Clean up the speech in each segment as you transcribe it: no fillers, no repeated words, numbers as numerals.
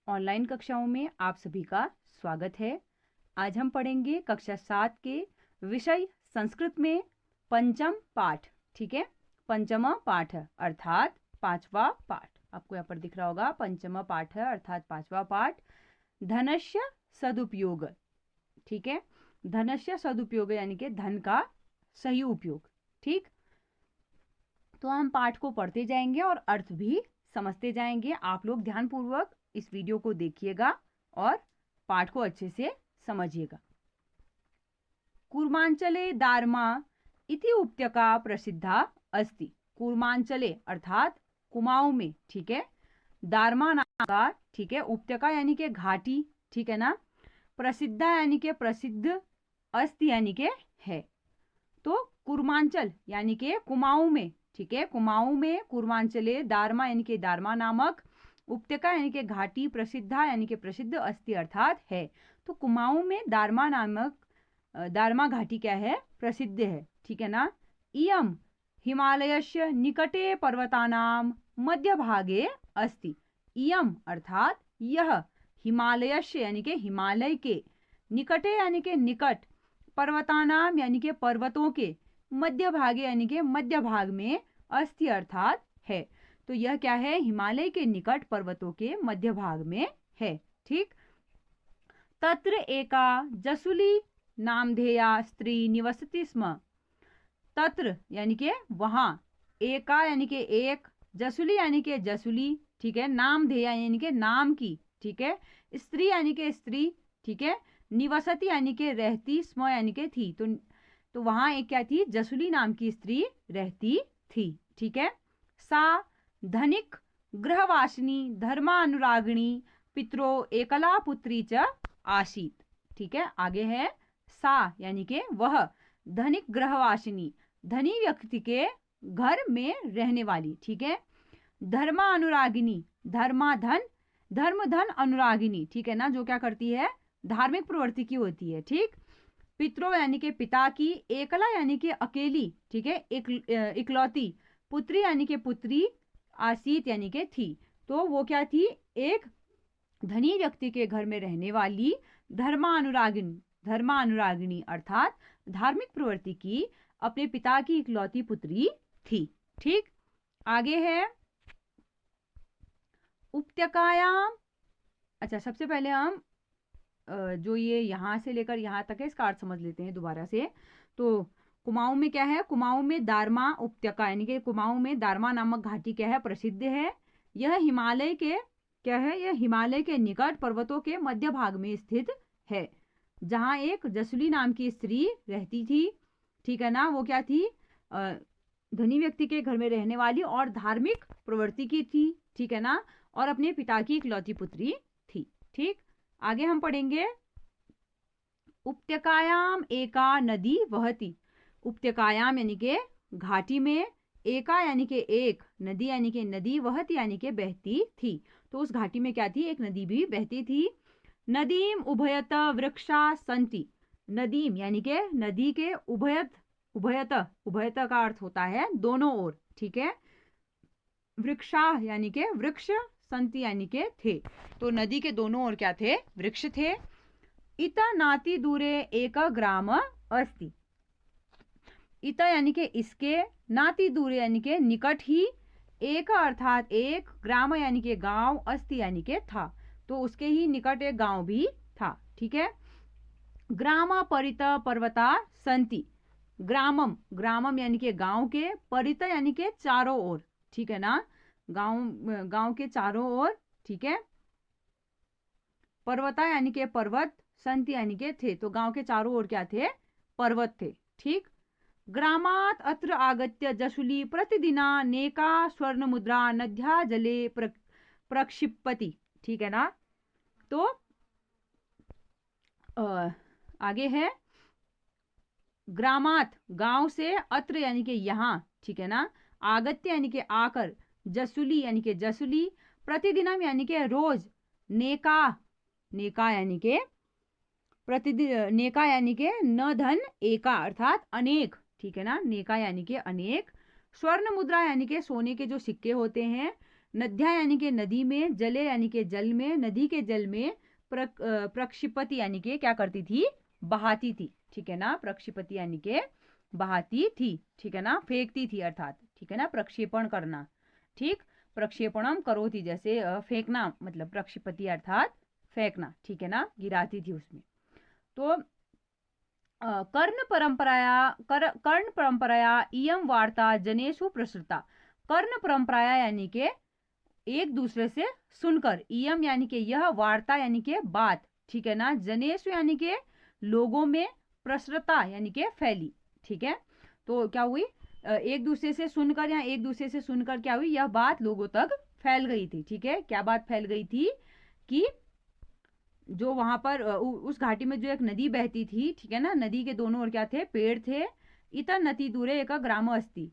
Online कक्षाओं में आप सभी का स्वागत है। आज हम पढ़ेंगे कक्षा 7 के विषय संस्कृत में पंचम पाठ। ठीक है, पंचमा पाठ अर्थात पांचवा पाठ। आपको यहाँ पर दिख रहा होगा पंचमा पाठ है अर्थात पांचवा पाठ, धनस्य सदुपयोग। ठीक है, धनस्य सदुपयोग यानी कि धन का सही उपयोग। ठीक, तो हम पाठ को पढ़ते जाएंगे और अर्थ भी समझते जाएंगे। आप लोग ध्यानपूर्वक इस वीडियो को देखिएगा और पाठ को अच्छे से समझिएगा। कूर्मांचले दारमा इति उपत्यका प्रसिद्धा अस्ति। कूर्मांचले अर्थात कुमाऊं में, ठीक है, दारमा नाम का, ठीक है, उपत्यका यानी के घाटी, ठीक है ना, प्रसिद्धा यानी के प्रसिद्ध, अस्ति यानी के है। तो कूर्मांचल यानी के कुमाऊं में, ठीक है, कुमाऊं में, कूर्मांचले दारमा यानी के दारमा नामक, उपत्यका यानी के घाटी, प्रसिद्धा यानी के प्रसिद्ध, अस्ति अर्थात है। तो कुमाऊं में दारमा नामक दारमा घाटी क्या है, प्रसिद्ध है, ठीक है ना। इयम हिमालयस्य निकटे पर्वतानां मध्य भागे अस्ति। इयम अर्थात यह, हिमालयस्य यानी के हिमालय के, निकटे यानी के निकट, पर्वतानाम यानी के पर्वतों के, मध्य भागे यानी के मध्य भाग में, अस्ति अर्थात है। तो यह क्या है, हिमालय के निकट पर्वतों के मध्य भाग में है। ठीक, तत्र एका जसुली नामधेया स्त्री निवसति स्म। तत्र यानी के वहां, एका यानी के एक, जसुली यानी के जसुली, ठीक है, नामधेया यानी के नाम की, ठीक है, स्त्री यानी के स्त्री, ठीक है, निवसति यानी के रहती, स्म यानी के थी। तो वहां एक क्या थी, जसुली नाम की स्त्री रहती थी। ठीक है, सा धनिक गृहवासिनी धर्मानुरागिणी पितरो एकला पुत्री च आसीत। ठीक है, आगे है सा यानी के वह, धनिक गृहवासिनी धनी व्यक्ति के घर में रहने वाली, ठीक है, धर्मानुरागिनी, धर्माधन, धर्म धन अनुरागिनी, ठीक है ना, जो क्या करती है, धार्मिक प्रवृत्ति की होती है। ठीक, पितरो यानी के पिता की, एकला यानी के अकेली, ठीक है, इकलौती, पुत्री यानी के पुत्री, आसीत यानी के थी। तो वो क्या थी, एक धनी व्यक्ति के घर में रहने वाली धर्मानुरागिनी, धर्मानुरागिनी अर्थात धार्मिक प्रवृत्ति की अपने पिता की इकलौती पुत्री थी। ठीक, आगे है उपत्यकायाम। अच्छा, सबसे पहले हम जो ये यहां से लेकर यहां तक है इसका अर्थ समझ लेते हैं दोबारा से। तो कुमाऊं में क्या है, कुमाऊं में दारमा उपत्यका यानी कि कुमाऊं में दारमा नामक घाटी क्या है, प्रसिद्ध है। यह हिमालय के क्या है, यह हिमालय के निकट पर्वतों के मध्य भाग में स्थित है, जहां एक जसुली नाम की स्त्री रहती थी। ठीक है ना, वो क्या थी, धनी व्यक्ति के घर में रहने वाली और धार्मिक प्रवृत्ति की थी, ठीक है ना, और अपने पिता की इकलौती पुत्री थी। ठीक, आगे हम पढ़ेंगे उपत्यकायाम एका नदी वहती। उपत्यकायाम यानी के घाटी में, एका यानी के एक, नदी यानी के नदी, वहती यानी के बहती थी। तो उस घाटी में क्या थी, एक नदी भी बहती थी। नदीम उभयत वृक्षा संति। नदीम यानी के नदी के, उभयत, उभयत, उभयत का अर्थ होता है दोनों ओर, ठीक है, वृक्षा यानी के वृक्ष, संति यानी के थे। तो नदी के दोनों ओर क्या थे, वृक्ष थे। इत नाति दूरे एक ग्राम अस्ति। इत यानी के इसके, नाति दूरे यानी के निकट ही, एक अर्थात एक, ग्राम यानी के गांव, अस्ति यानी के था। तो उसके ही निकट एक गांव भी था। ठीक है, ग्राम परित पर्वता संति। ग्रामम, ग्रामम यानी के गांव के, परित यानी के चारों ओर, ठीक है ना, गांव के चारों ओर, ठीक है, पर्वता यानी के पर्वत, संति यानी के थे। तो गांव के चारों ओर क्या थे, पर्वत थे। ठीक, ग्रामात अत्र आगत्य जसुली प्रतिदिना नेका स्वर्ण मुद्रा नद्या जले प्रक्षिपति। ठीक है ना, तो आगे है ग्रामात, गांव से, अत्र यानी के यहाँ, ठीक है ना, आगत्य यानी के आकर, जसुली यानी के जसुली, प्रतिदिनम यानी के रोज, नेका, नेका यानी के प्रतिदिन, नेका यानी के न धन, एका अर्थात अनेक, ठीक है ना, नेका यानी के अनेक, स्वर्ण मुद्रा यानी के सोने के जो सिक्के होते हैं, नद्या यानी कि नदी में, जले यानी कि जल में, नदी के जल में, प्रक्षिपति यानी कि क्या करती थी, बहाती थी, ठीक है ना, प्रक्षिपति यानी कि बहाती थी, ठीक है ना, फेंकती थी अर्थात, ठीक है ना, प्रक्षेपण करना, ठीक, प्रक्षेपणम करोति, जैसे फेंकना, मतलब प्रक्षिपति अर्थात फेंकना, ठीक है ना, गिराती थी उसमें। तो कर्ण परंपराया इयम वार्ता जनेषु प्रसृता। कर्ण परंपराया यानी कि एक दूसरे से सुनकर, इयम यानी कि यह, वार्ता यानी कि बात, ठीक है ना, जनेषु यानी कि लोगों में, प्रसृता यानी कि फैली, ठीक है। तो क्या हुई, एक दूसरे से सुनकर या एक दूसरे से सुनकर क्या हुई, यह बात लोगों तक फैल गई थी, ठीक है। क्या बात फैल गई थी कि जो वहां पर उस घाटी में जो एक नदी बहती थी, ठीक है ना, नदी के दोनों ओर क्या थे, पेड़ थे। इतर नदी दूरे एक ग्राम अस्ति,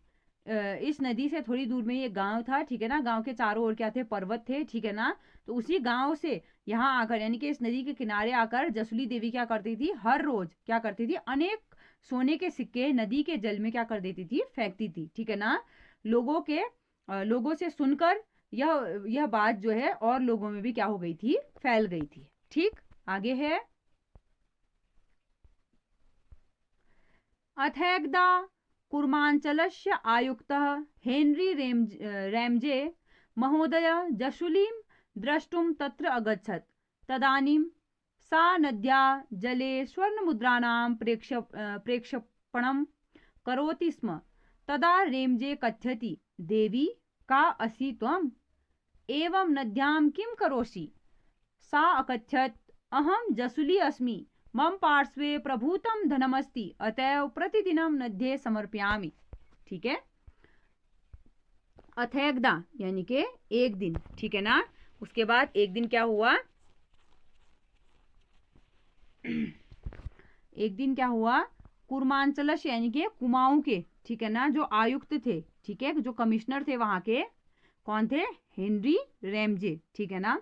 इस नदी से थोड़ी दूर में एक गांव था, ठीक है ना, गांव के चारों ओर क्या थे, पर्वत थे, ठीक है ना। तो उसी गांव से यहाँ आकर यानी कि इस नदी के किनारे आकर जसुली देवी क्या करती थी, हर रोज क्या करती थी, अनेक सोने के सिक्के नदी के जल में क्या कर देती थी, फेंकती थी, ठीक है ना। लोगों से सुनकर यह बात जो है और लोगों में भी क्या हो गई थी, फैल गई थी, ठीक। आगे है, अथैगदा कुर्मांचलस्य आयुक्तः हेनरी रैमजे महोदय जशुलीं द्रष्टुं तत्र अगच्छत्। तदानीं सा नद्या जले स्वर्णमुद्राणां प्रेक्षपणं करोति स्म। तदा रेमजे कथयति, देवी का असि त्वम्, एवं नद्यां किं करोषि। सा अकथयत्, अहं जसुली अस्मि, मम पार्श्वे प्रभूतम धनमस्ति, अतएव प्रतिदिनम नद्ये समर्पयामि, ठीक है। अथैगदा यानी कि एक दिन, ठीक है ना। उसके बाद एक दिन क्या हुआ, एक दिन क्या हुआ, कुर्मांचलश यानी कि कुमाऊं के, ठीक है ना, जो आयुक्त थे, ठीक है, जो कमिश्नर थे वहां के, कौन थे, हेनरी रैमजे, ठीक है ना।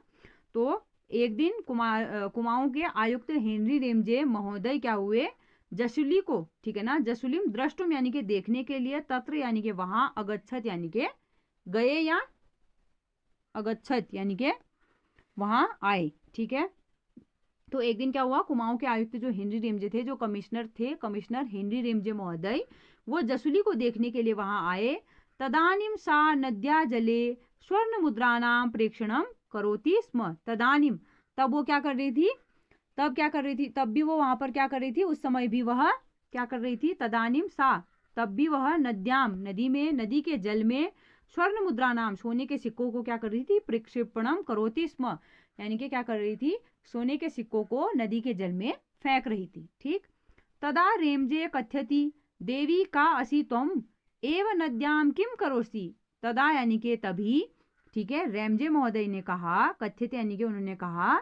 तो एक दिन कुमाऊं के आयुक्त हेनरी रेमजे महोदय क्या हुए, जसुली को, ठीक है ना, जसुलिम द्रष्टुम यानी कि देखने के लिए, तत्र यानी कि वहां, अगच्छत यानी कि गए या अगच्छत यानी कि वहां आए, ठीक है। तो एक दिन क्या हुआ, कुमाऊं के आयुक्त जो हेनरी रेमजे थे, जो कमिश्नर थे, कमिश्नर हेनरी रेमजे महोदय, वो जसुली को देखने के लिए वहां आए। तदानीम सा नद्या जले स्वर्ण मुद्राणाम प्रेक्षणम करोति स्म। तदानीम, तब वो क्या कर रही थी, तब भी वो वहां पर क्या कर रही थी, उस समय भी वह क्या कर रही थी, तदानीम सा, तब भी वह नद्याम, नदी में, नदी के जल में, स्वर्ण मुद्रा नाम, सोने के सिक्कों को क्या कर रही थी, प्रक्षेपणम करोति स्म, यानी कि क्या कर रही थी, सोने के सिक्कों को नदी के जल में फेंक रही थी, ठीक। तदा रेमजे कथ्यति, देवी का असि त्वम, एव नद्याम किम करोसी। तदा यानी कि तभी, ठीक है, रेमजे महोदय ने कहा, कथ्यते यानी कि उन्होंने कहा,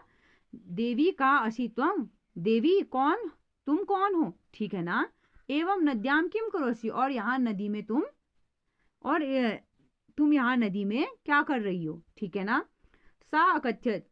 देवी का असि त्वम, देवी कौन, तुम कौन हो, ठीक है ना, एवं नद्याम किम करोसी, और यहाँ नदी में तुम, और तुम यहाँ नदी में क्या कर रही हो, ठीक है ना। सा अकथ्यत,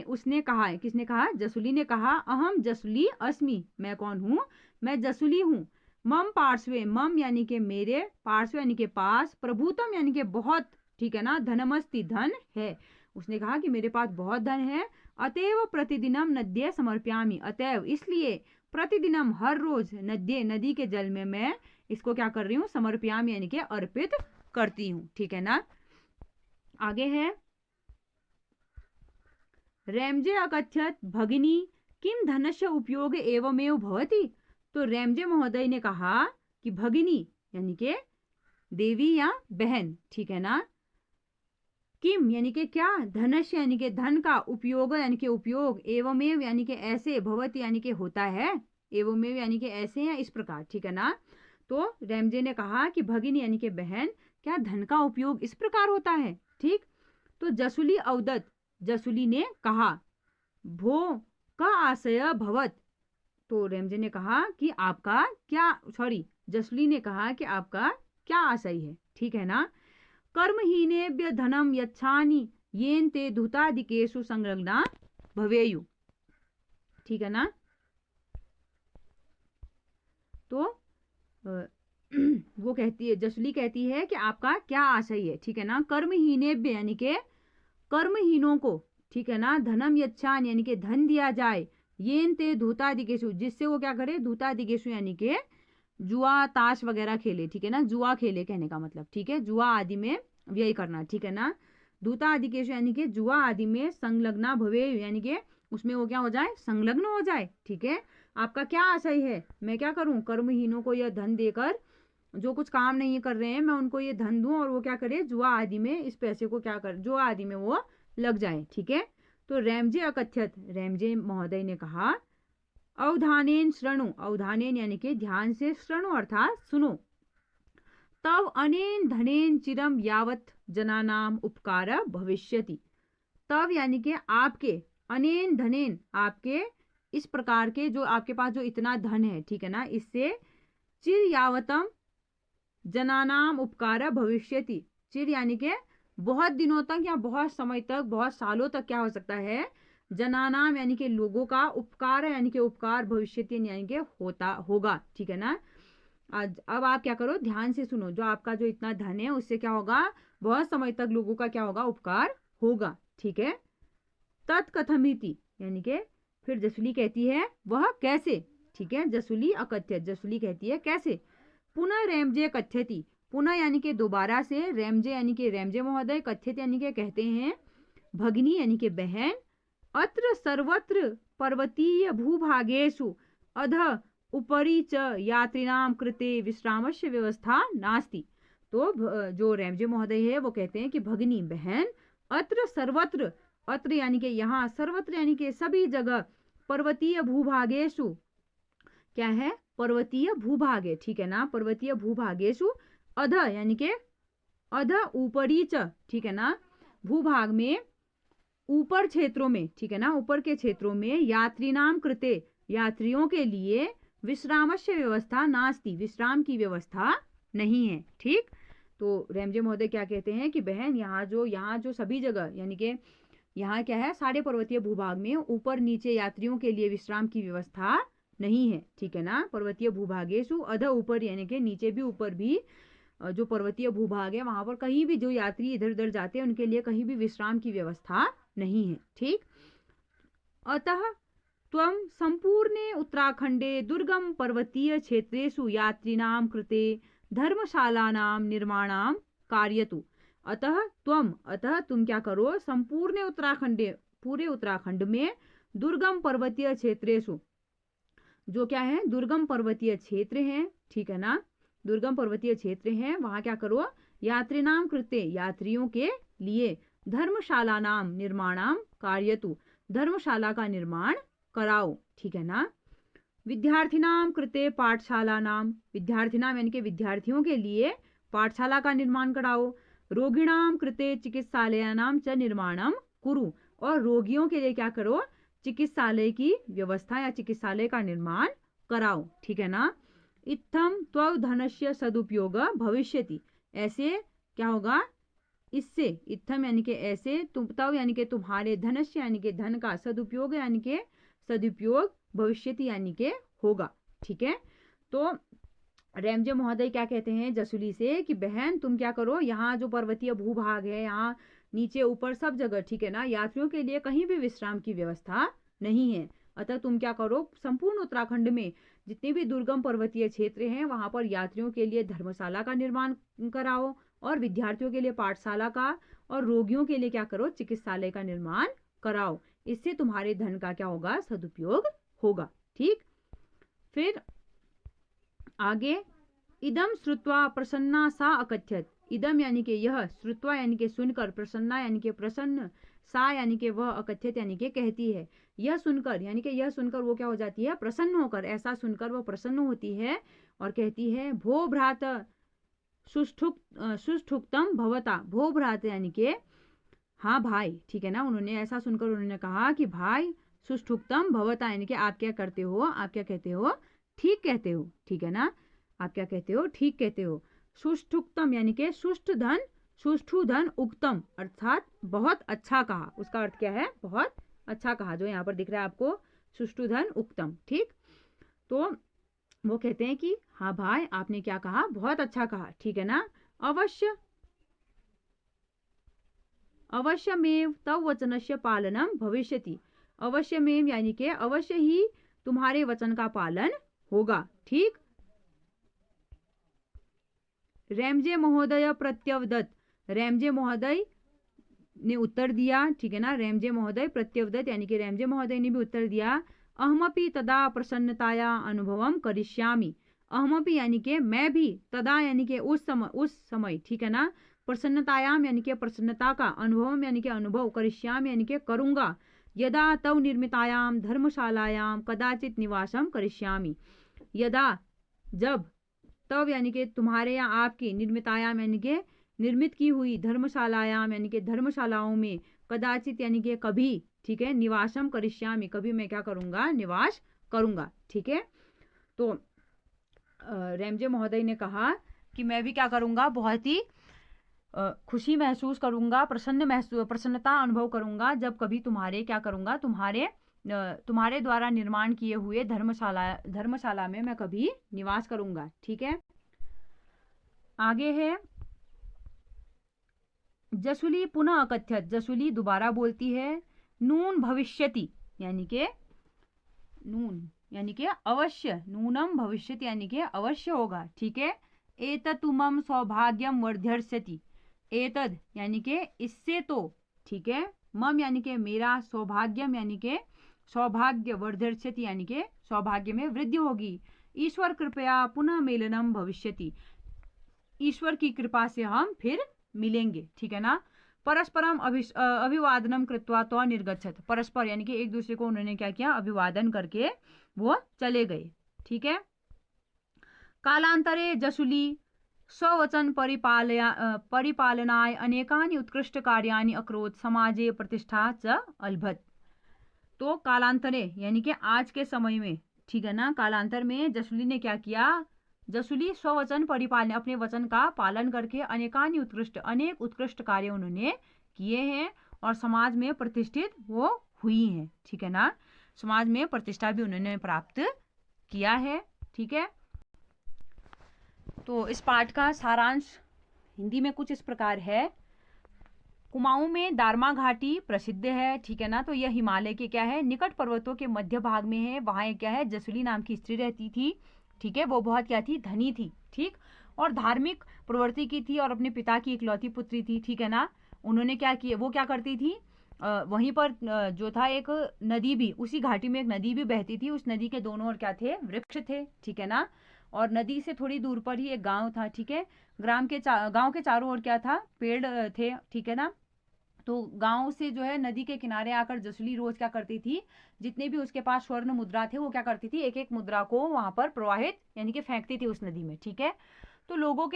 उसने कहा है, किसने कहा, जसुली ने कहा, अहम जसुली अस्मि, मैं कौन हूँ, मैं जसुली हूँ। मम पार्श्वे, मम यानी कि मेरे, पार्श्व यानी कि पास, प्रभुतम यानी कि बहुत, ठीक है ना, धनमस्ति धन है। उसने कहा कि मेरे पास बहुत धन है। अतएव प्रतिदिनम नद्ये समर्प्यामि, अतएव इसलिए, प्रतिदिनम हर रोज, नद्ये नदी के जल में मैं इसको क्या कर रही हूँ, समर्प्यामि यानी कि अर्पित करती हूँ, ठीक है ना। आगे है, रेमजे अकथ्यत, भगिनी किम धनस्य उपयोग एवमेव भवति। तो रेमजे महोदय ने कहा कि भगिनी यानी कि देवी या बहन, ठीक है ना, किम यानी कि क्या, धनस्य यानी कि धन का, उपयोग यानी कि उपयोग, एवमेव यानी कि ऐसे, भवति यानी कि होता है, एवमेव यानी कि ऐसे या इस प्रकार, ठीक है ना। तो रेमजे ने कहा कि भगिनी यानी कि बहन, क्या धन का उपयोग इस प्रकार होता है, ठीक। तो जसुली अवदत, जसुली ने कहा, भो का आशय भवत। तो रेमजे ने कहा कि आपका क्या, सॉरी, जसुली ने कहा कि आपका क्या आशय है, ठीक है ना। कर्महीनेभ्य धनम यच्छानि येन ते धूतादिकेषु संलग्ना भवेयु, ठीक है ना। तो वो कहती है, जसुली कहती है कि आपका क्या आशय है, ठीक है ना। कर्महीनेभ्य यानी के कर्महीनों को, ठीक है ना, धनम यच्छान यानी कि धन दिया जाए, येन ते धूतादिकेशु जिससे वो क्या करे, धूतादिकेशु यानी के जुआ ताश वगैरह खेले, ठीक है ना, जुआ खेले कहने का मतलब, ठीक है, जुआ आदि में व्यय करना, ठीक है ना। दूता आदिकेशु यानी कि जुआ आदि में संलग्ना भवे यानी कि उसमें वो क्या हो जाए, संलग्न हो जाए, ठीक है। आपका क्या आशय है, मैं क्या करूं, कर्महीनों को यह धन देकर, जो कुछ काम नहीं कर रहे हैं मैं उनको ये धन दूं और वो क्या करे, जुआ आदि में इस पैसे को क्या कर, जुआ आदि में वो लग जाए, ठीक है। तो रैमजे अकथ्यत, रैमजे महोदय ने कहा, अवधानेन श्रणु, अवधानेन यानी कि ध्यान से, श्रणु अर्थात सुनो, तव अनेन धनेन चिरम यावत जनानाम उपकार भविष्यति, तव यानी कि आपके, अनेन धनेन आपके, इस प्रकार के जो आपके पास जो इतना धन है, ठीक है ना, इससे चिर यावतम जनानाम उपकार भविष्यति, चिर यानी कि बहुत दिनों तक या बहुत समय तक, बहुत सालों तक क्या हो सकता है, जनानाम यानी कि लोगों का, उपकार यानी कि उपकार, भविष्यति यानी कि होता होगा, ठीक है ना। आज अब आप क्या करो, ध्यान से सुनो, जो आपका जो इतना धन है उससे क्या होगा, बहुत समय तक लोगों का क्या होगा, उपकार होगा, ठीक है। तत्कथमिति यानी कि फिर जसुली कहती है वह कैसे, ठीक है, जसुली अकथ्यत, जसुली कहती है कैसे। पुनः रैमजे कथ्यति, पुनः यानी कि दोबारा से, रैमजे यानी कि रैमजे महोदय, कथ्यत यानी कि कहते हैं, भगिनी यानी कि बहन, अत्र सर्वत्र पर्वतीय भूभागेषु अध उपरि च यात्रिणाम कृते विश्रामस्य व्यवस्था नास्ति। तो जो रैमजे महोदय है वो कहते हैं कि भगिनी बहन, अत्र सर्वत्र, अत्र यानी कि यहाँ, सर्वत्र यानी कि सभी जगह, पर्वतीय भूभागेषु क्या है, पर्वतीय भूभाग है, ठीक है ना, पर्वतीय भूभागेषु अध यानी कि अध ऊपरी च, ठीक है ना, भूभाग में, ऊपर क्षेत्रों में, ठीक है ना, ऊपर के क्षेत्रों में, यात्रीनाम कृते यात्रियों के लिए, विश्रामस्य व्यवस्था नास्ति विश्राम की व्यवस्था नहीं है, ठीक। तो रैमजे महोदय क्या कहते हैं कि बहन यहाँ जो सभी जगह यानी कि यहाँ क्या है, सारे पर्वतीय भूभाग में ऊपर नीचे यात्रियों के लिए विश्राम की व्यवस्था नहीं है, ठीक है ना। पर्वतीय भूभागेषु अध ऊपर यानी कि नीचे भी ऊपर भी जो पर्वतीय भूभाग है वहां पर कहीं भी जो यात्री इधर उधर जाते हैं उनके लिए कहीं भी विश्राम की व्यवस्था नहीं है, ठीक। अतः त्वं सम्पूर्णे उत्तराखंडे दुर्गम पर्वतीय क्षेत्रेषु यात्रिणां कृते धर्मशालानां निर्माणां कार्यतु। अतः तुम क्या करो, संपूर्ण उत्तराखंडे, पूरे उत्तराखंड में, दुर्गम पर्वतीय क्षेत्रेषु, जो क्या है, दुर्गम पर्वतीय क्षेत्र हैं, ठीक है ना, दुर्गम पर्वतीय क्षेत्र हैं, वहां क्या करो, यात्रिनाम कृते यात्रियों के लिए, धर्मशाला नाम निर्माणाम कार्यतु धर्मशाला का निर्माण कराओ, ठीक है ना। विद्यार्थिनाम कृते पाठशाला नाम, विद्यार्थिनाम यानी कि विद्यार्थियों के लिए पाठशाला का निर्माण कराओ। रोगिणाम कृते चिकित्सालयानाम च निर्माणम कुरु, और रोगियों के लिए क्या करो, चिकित्सालय की व्यवस्था या चिकित्सालय का निर्माण कराओ, ठीक है ना। इत्थम त्वं धनस्य सदुपयोग भविष्यति, ऐसे क्या होगा, इससे, इत्थम यानी कि ऐसे, तुम तव यानी कि तुम्हारे, धनस्य यानी कि धन का, सदुपयोग यानी कि सदुपयोग, भविष्यति यानी कि होगा, ठीक है। तो रैमजे महोदय क्या कहते हैं जसुली से कि बहन तुम क्या करो, यहाँ जो पर्वतीय भूभाग है, यहाँ नीचे ऊपर सब जगह, ठीक है ना, यात्रियों के लिए कहीं भी विश्राम की व्यवस्था नहीं है। अतः तुम क्या करो, संपूर्ण उत्तराखंड में जितने भी दुर्गम पर्वतीय क्षेत्र हैं वहां पर यात्रियों के लिए धर्मशाला का निर्माण कराओ, और विद्यार्थियों के लिए पाठशाला का, और रोगियों के लिए क्या करो, चिकित्सालय का निर्माण कराओ। इससे तुम्हारे धन का क्या होगा, सदुपयोग होगा, ठीक। फिर आगे, इदम श्रुत्वा प्रसन्ना सा अकथ्यत, इदम यानी कि यह, श्रुत्वा यानी कि सुनकर, प्रसन्ना यानी कि प्रसन्न, सा यानी कि वह, अकथ्यत यानी कि कहती है, यह सुनकर यानी कि यह सुनकर वो क्या हो जाती है, प्रसन्न होकर, ऐसा सुनकर वो प्रसन्न होती है और कहती है, भो भ्रात सुष्ठुक्तम भवता, भो भ्रात यानी कि हाँ भाई, ठीक है ना, उन्होंने ऐसा सुनकर उन्होंने कहा कि भाई, सुष्ठुक्तम भवता यानी कि आप क्या करते हो, आप क्या कहते हो, ठीक कहते हो, ठीक है ना, आप क्या कहते हो, ठीक कहते हो। सुष्ठुक्तम यानी कि सुष्ठ धन, सुष्ठु धन उक्तम अर्थात बहुत अच्छा कहा, उसका अर्थ क्या है, बहुत अच्छा कहा, जो यहाँ पर दिख रहा है आपको, सुष्ठु धन उक्तम, ठीक। तो वो कहते हैं कि हाँ भाई, आपने क्या कहा, बहुत अच्छा कहा, ठीक है ना। अवश्य, अवश्यमेव तव वचनस्य पालनम भविष्यति। अवश्यमेव यानी कि अवश्य ही तुम्हारे वचन का पालन होगा, ठीक। रैमजे महोदय प्रत्यवदत, रैमजे महोदय ने उत्तर दिया, ठीक है ना। रैमजे महोदय प्रत्यवदत यानी कि रैमजे महोदय ने भी उत्तर दिया। अहमपि तदा प्रसन्नताया अनुभवम करिष्यामि। अहमपि यानी कि मैं भी, तदा यानी कि उस समय, ठीक है ना। प्रसन्नतायाम यानी कि प्रसन्नता का, अनुभवम यानी कि अनुभव, करिष्यामि यानी कि करूंगा। यदा तव निर्मितायाम धर्मशालायाम कदाचित निवासम करिष्यामि। यदा, जब, तब यानी कि तुम्हारे या आपकी, निर्मितायाम यानी कि निर्मित की हुई, धर्मशालायाम यानी कि धर्मशालाओं में, कदाचित यानी कि कभी, ठीक है, निवासम करिष्यामि, कभी मैं क्या करूंगा, निवास करूंगा, ठीक है। तो रैमजे महोदय ने कहा कि मैं भी क्या करूंगा, बहुत ही खुशी महसूस करूंगा, प्रसन्नता अनुभव करूंगा, जब कभी तुम्हारे क्या करूंगा, तुम्हारे द्वारा निर्माण किए हुए धर्मशाला में मैं कभी निवास करूंगा, ठीक है। आगे है जसुली पुनः अकथ्यत, जसुली दोबारा बोलती है। नून भविष्यति यानी कि नून यानी कि अवश्य, नूनम भविष्यति यानी कि अवश्य होगा, ठीक है। एततुमम सौभाग्यम वर्ध्यर्ष्यति, एतद यानी कि इससे तो, ठीक है। मम यानी कि मेरा, सौभाग्यम यानी कि सौभाग्य, वर्ध्यर्ष्यति यानी कि सौभाग्य में वृद्धि होगी। ईश्वर कृपया पुनः मेलनम भविष्यति, ईश्वर की कृपा से हम फिर मिलेंगे, ठीक है ना। परस्परम अभिवादनम कृत्वा तो निर्गच्छत, परस्पर यानी कि एक दूसरे को उन्होंने क्या किया, अभिवादन करके वो चले गए, ठीक है। कालांतरे जसुली स्ववचन परिपालनाय अनेकानि उत्कृष्ट कार्याणि अकरोत्, समाजे प्रतिष्ठा च अलभत। तो कालांतरे यानी कि आज के समय में, ठीक है ना, कालांतर में जसुली ने क्या किया, जसुली स्ववचन परिपालन, अपने वचन का पालन करके अनेक उत्कृष्ट कार्य उन्होंने किए हैं और समाज में प्रतिष्ठित वो हुई हैं, ठीक है ना। समाज में प्रतिष्ठा भी उन्होंने प्राप्त किया है, ठीक है। तो इस पाठ का सारांश हिंदी में कुछ इस प्रकार है। कुमाऊं में दारमा घाटी प्रसिद्ध है, ठीक है ना। तो यह हिमालय के क्या है, निकट पर्वतों के मध्य भाग में है। वहां क्या है, जसुली नाम की स्त्री रहती थी, ठीक है। वो बहुत क्या थी, धनी थी, ठीक, और धार्मिक प्रवृत्ति की थी और अपने पिता की इकलौती पुत्री थी, ठीक है ना। उन्होंने क्या किया, वो क्या करती थी, वहीं पर जो था एक नदी भी, उसी घाटी में एक नदी भी बहती थी। उस नदी के दोनों ओर क्या थे, वृक्ष थे, ठीक है ना। और नदी से थोड़ी दूर पर ही एक गांव था, ठीक है। गांव के चारों ओर क्या था, पेड़ थे, ठीक है ना। तो गांव से जो है नदी के किनारे आकर जसुली रोज क्या करती थी, जितने भी उसके पास स्वर्ण मुद्रा थे वो क्या करती थी, एक एक मुद्रा को वहां पर प्रवाहित यानी कि फेंकती थी उस नदी में, ठीक है। तो लोगों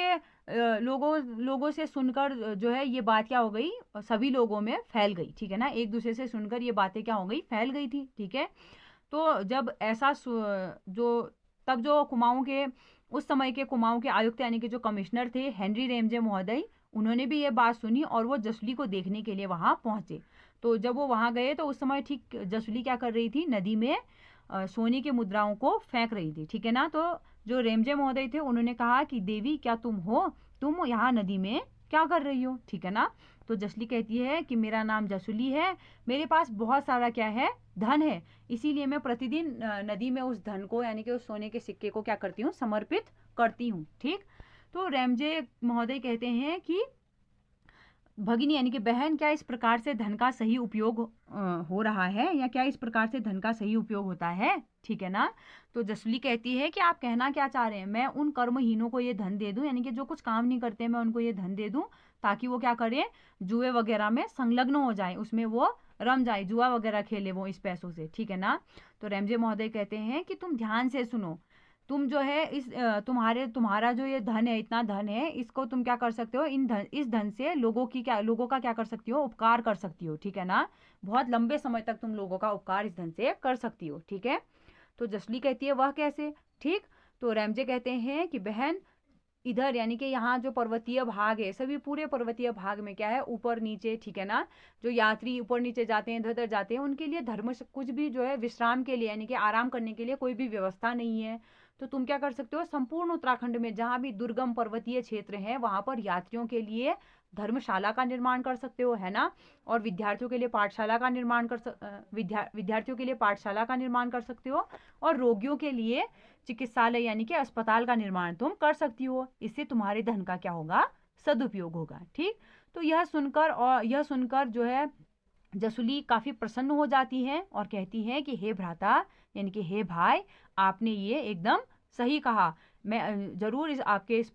से सुनकर जो है ये बात क्या हो गई, सभी लोगों में फैल गई, ठीक है ना। एक दूसरे से सुनकर ये बातें क्या हो गई, फैल गई थी, ठीक है। तो जब ऐसा जो कुमाऊं के, उस समय के कुमाऊं के आयुक्त यानी कि जो कमिश्नर थे हेनरी रेमजे महोदय, उन्होंने भी ये बात सुनी और वो जसुली को देखने के लिए वहां पहुंचे। तो जब वो वहां गए तो उस समय ठीक जसुली क्या कर रही थी, नदी में सोने की मुद्राओं को फेंक रही थी, ठीक है ना। तो जो रेमजे महोदय थे उन्होंने कहा कि देवी क्या तुम हो, तुम यहाँ नदी में क्या कर रही हो, ठीक है ना। तो जसुली कहती है कि मेरा नाम जसुली है, मेरे पास बहुत सारा क्या है, धन है, इसीलिए मैं प्रतिदिन नदी में उस धन को यानी कि उस सोने के सिक्के को क्या करती हूँ, समर्पित करती हूँ, ठीक। तो रेमजे महोदय कहते हैं कि भगिनी यानी कि बहन, क्या इस प्रकार से धन का सही उपयोग हो रहा है, या क्या इस प्रकार से धन का सही उपयोग होता है, ठीक है ना। तो जसुली कहती है कि आप कहना क्या चाह रहे हैं, मैं उन कर्महीनों को ये धन दे दूं, यानी कि जो कुछ काम नहीं करते, मैं उनको ये धन दे दूं ताकि वो क्या करें, जुए वगैरह में संलग्न हो जाए, उसमें वो रम जाए, जुआ वगैरह खेले वो इस पैसों से, ठीक है ना। तो रेमजे महोदय कहते हैं कि तुम ध्यान से सुनो, तुम जो है तुम्हारा जो ये धन है, इतना धन है, इसको तुम क्या कर सकते हो, इस धन से लोगों का क्या कर सकती हो, उपकार कर सकती हो, ठीक है ना। बहुत लंबे समय तक तुम लोगों का उपकार इस धन से कर सकती हो, ठीक है। तो जसली कहती है वह कैसे, ठीक। तो रेमजे कहते हैं कि बहन, इधर यानी कि यहाँ जो पर्वतीय भाग है, सभी पूरे पर्वतीय भाग में क्या है, ऊपर नीचे, ठीक है ना, जो यात्री ऊपर नीचे जाते हैं, इधर उधर जाते हैं, उनके लिए धर्म कुछ भी जो है विश्राम के लिए यानी कि आराम करने के लिए कोई भी व्यवस्था नहीं है। तो तुम क्या कर सकते हो, संपूर्ण उत्तराखंड में जहां भी दुर्गम पर्वतीय क्षेत्र हैं वहां पर यात्रियों के लिए धर्मशाला का निर्माण कर सकते हो, है ना। और विद्यार्थियों के लिए पाठशाला का निर्माण विद्यार्थियों के लिए पाठशाला का निर्माण कर सकते हो, और रोगियों के लिए चिकित्सालय यानी कि अस्पताल का निर्माण तुम कर सकती हो। इससे तुम्हारे धन का क्या होगा, सदुपयोग होगा। ठीक, तो यह सुनकर जो है जसुली काफी प्रसन्न हो जाती है और कहती है कि हे भ्राता यानी कि हे भाई, आपने ये एकदम सही कहा। मैं जरूर आपके इस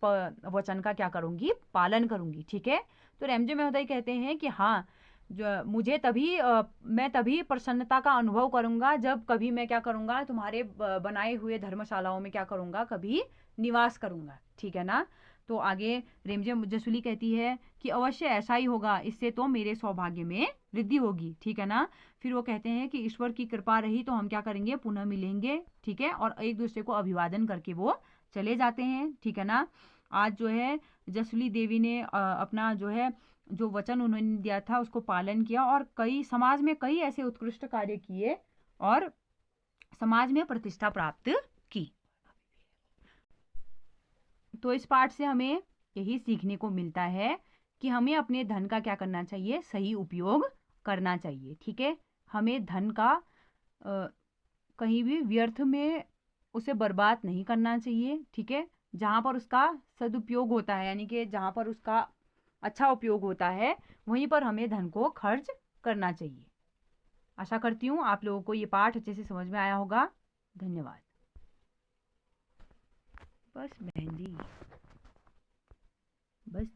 वचन का क्या करूंगी, पालन करूंगी। ठीक है, तो रेमजे महोदय कहते हैं कि हाँ, मैं तभी प्रसन्नता का अनुभव करूंगा जब कभी मैं क्या करूंगा, तुम्हारे बनाए हुए धर्मशालाओं में क्या करूंगा, कभी निवास करूंगा। ठीक है ना। तो आगे रेमजे जसुली कहती है कि अवश्य ऐसा ही होगा, इससे तो मेरे सौभाग्य में वृद्धि होगी। ठीक है ना। फिर वो कहते हैं कि ईश्वर की कृपा रही तो हम क्या करेंगे, पुनः मिलेंगे। ठीक है, और एक दूसरे को अभिवादन करके वो चले जाते हैं। ठीक है ना। आज जो है जसुली देवी ने अपना जो है जो वचन उन्होंने दिया था उसको पालन किया, और कई समाज में कई ऐसे उत्कृष्ट कार्य किए और समाज में प्रतिष्ठा प्राप्त की। तो इस पाठ से हमें यही सीखने को मिलता है कि हमें अपने धन का क्या करना चाहिए, सही उपयोग करना चाहिए। ठीक है, हमें धन का कहीं भी व्यर्थ में उसे बर्बाद नहीं करना चाहिए। ठीक है, जहाँ पर उसका सदुपयोग होता है यानी कि जहाँ पर उसका अच्छा उपयोग होता है वहीं पर हमें धन को खर्च करना चाहिए। आशा करती हूँ आप लोगों को ये पाठ अच्छे से समझ में आया होगा। धन्यवाद। बस मेहंदी, बस।